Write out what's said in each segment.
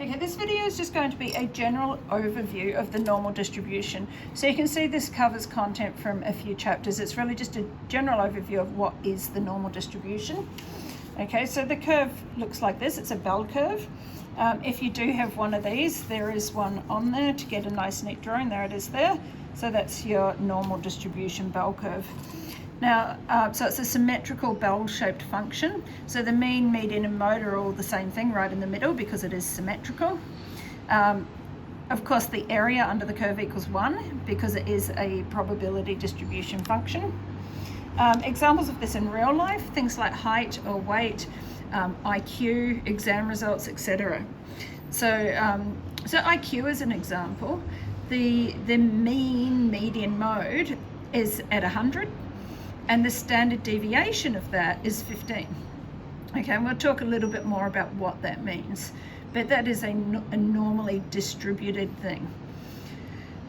Okay, this video is just going to be a general overview of the normal distribution. So you can see this covers content from a few chapters. It's really just a general overview of what is the normal distribution. Okay, so the curve looks like this. It's a bell curve. If you do have one of these, there is one on there to get a nice neat drawing. There it is there. So that's your normal distribution bell curve. Now, so it's a symmetrical bell-shaped function. So the mean, median, and mode are all the same thing right in the middle because it is symmetrical. Of course, the area under the curve equals 1 because it is a probability distribution function. Examples of this in real life, things like height or weight, IQ, exam results, etc. So IQ is an example. The mean, median, mode is at 100. And the standard deviation of that is 15. Okay, and we'll talk a little bit more about what that means, but that is a normally distributed thing.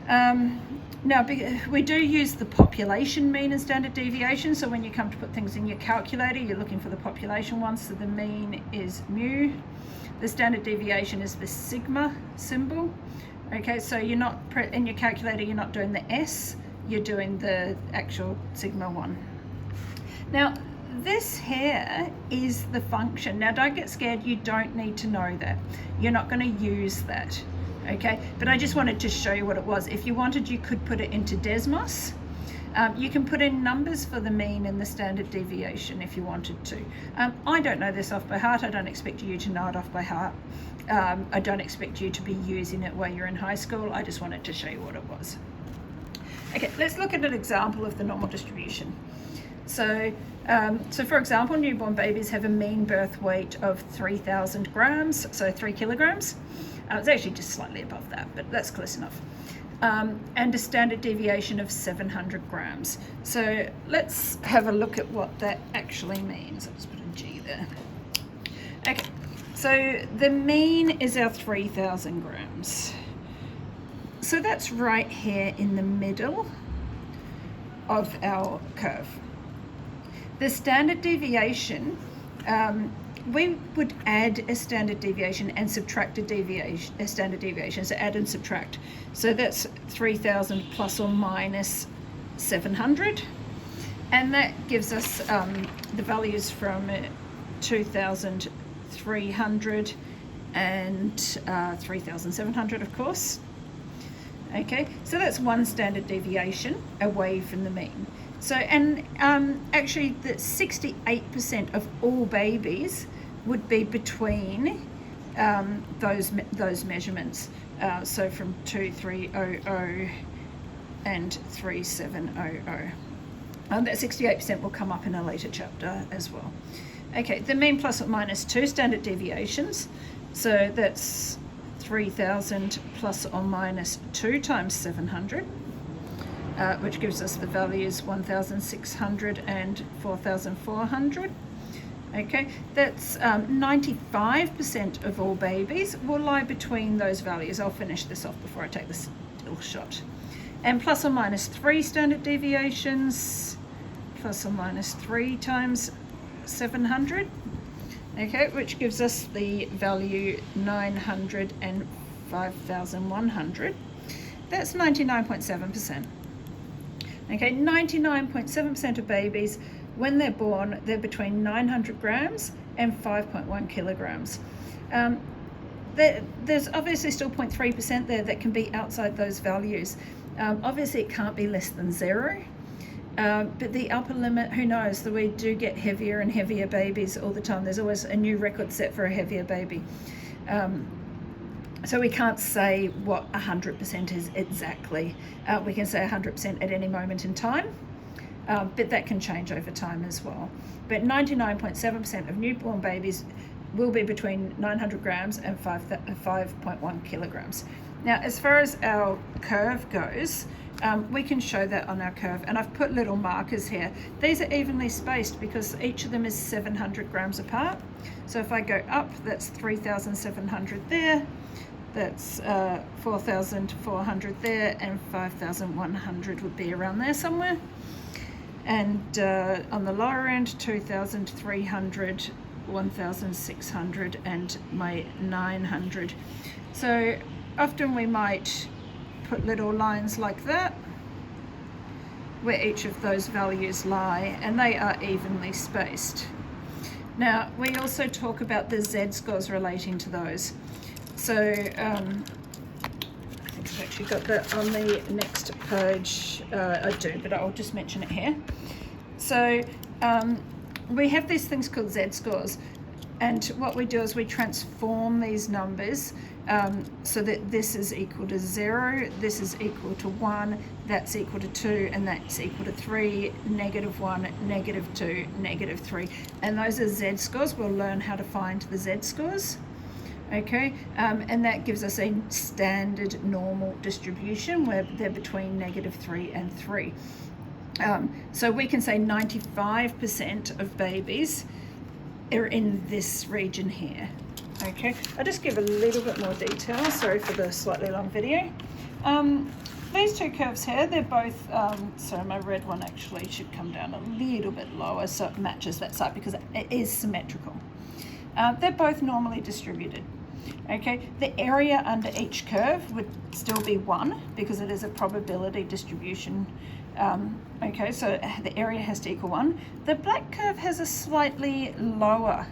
Now, we do use the population mean and standard deviation, so when you come to put things in your calculator, you're looking for the population ones, so the mean is mu, the standard deviation is the sigma symbol. Okay, so you're not, in your calculator, you're not doing the S, you're doing the actual sigma one. Now, this here is the function. Now, don't get scared, you don't need to know that. You're not going to use that, okay? But I just wanted to show you what it was. If you wanted, you could put it into Desmos. You can put in numbers for the mean and the standard deviation if you wanted to. I don't know this off by heart. I don't expect you to know it off by heart. I don't expect you to be using it while you're in high school. I just wanted to show you what it was. Okay, let's look at an example of the normal distribution. So for example, newborn babies have a mean birth weight of 3,000 grams, so 3 kilograms. It's actually just slightly above that, but that's close enough. And a standard deviation of 700 grams. So let's have a look at what that actually means. I'll just put a G there. Okay, so the mean is our 3,000 grams. So that's right here in the middle of our curve. The standard deviation, we would add a standard deviation and subtract a standard deviation, so add and subtract. So that's 3,000 plus or minus 700. And that gives us the values from 2,300 and 3,700, of course. Okay, so that's one standard deviation away from the mean. So, and actually the 68% of all babies would be between those measurements. So from 2,300 and 3,700. That 68% will come up in a later chapter as well. Okay, the mean plus or minus 2 standard deviations. So that's 3,000 plus or minus 2 times 700, which gives us the values 1,600 and 4,400. Okay, that's 95% of all babies will lie between those values. I'll finish this off before I take this still shot. And plus or minus 3 standard deviations, plus or minus 3 times 700. Okay, which gives us the value 900 and 5,100. That's 99.7%. Okay, 99.7% of babies, when they're born, they're between 900 grams and 5.1 kilograms. There's obviously still 0.3% there that can be outside those values. Obviously, it can't be less than 0. But the upper limit, who knows, that we do get heavier and heavier babies all the time. There's always a new record set for a heavier baby. So we can't say what 100% is exactly. We can say 100% at any moment in time, but that can change over time as well. But 99.7% of newborn babies will be between 900 grams and 5.1 kilograms. Now, as far as our curve goes, we can show that on our curve, and I've put little markers here. These are evenly spaced because each of them is 700 grams apart. So if I go up, that's 3,700 there, that's 4,400 there, and 5,100 would be around there somewhere. And on the lower end, 2,300 1,600 and my 900. So often we might put little lines like that where each of those values lie, and they are evenly spaced. Now we also talk about the z-scores relating to those. So I think I've actually got that on the next page. I do, but I'll just mention it here. So we have these things called z-scores, and what we do is we transform these numbers so that this is equal to 0, this is equal to 1, that's equal to 2, and that's equal to 3, -1, -2, -3. And those are z-scores. We'll learn how to find the z-scores. Okay, and that gives us a standard normal distribution where they're between -3 and 3. So we can say 95% of babies are in this region here. Okay, I'll just give a little bit more detail. Sorry for the slightly long video. These two curves here, they're both, so my red one actually should come down a little bit lower so it matches that side because it is symmetrical. They're both normally distributed. Okay, the area under each curve would still be 1 because it is a probability distribution. Okay, so the area has to equal 1. The black curve has a slightly lower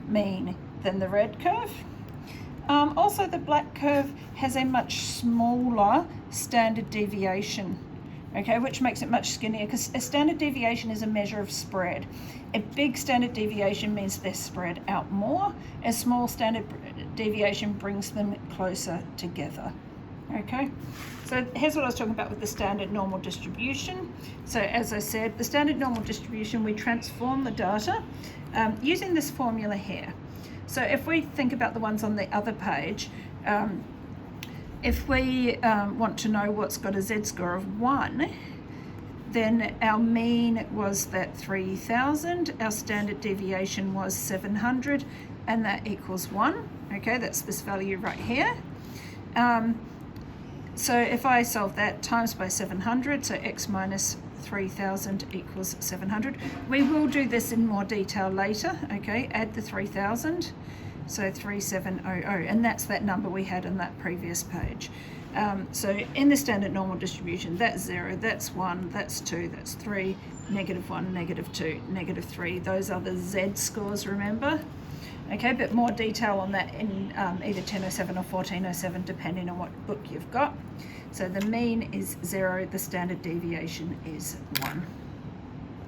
mean than the red curve. Also, the black curve has a much smaller standard deviation, okay, which makes it much skinnier because a standard deviation is a measure of spread. A big standard deviation means they're spread out more. A small standard deviation brings them closer together. Okay, so here's what I was talking about with the standard normal distribution. So as I said, the standard normal distribution, we transform the data using this formula here. So if we think about the ones on the other page, if we want to know what's got a z-score of 1, then our mean was that 3,000, our standard deviation was 700, and that equals 1. Okay, that's this value right here. So if I solve that times by 700, so x minus 3,000 equals 700. We will do this in more detail later, okay? Add the 3,000, so 3700, and that's that number we had in that previous page. So in the standard normal distribution, that's 0, that's 1, that's 2, that's 3, -1, -2, -3. Those are the z-scores, remember? Okay, but more detail on that in either 1007 or 1407, depending on what book you've got. So the mean is 0, the standard deviation is 1.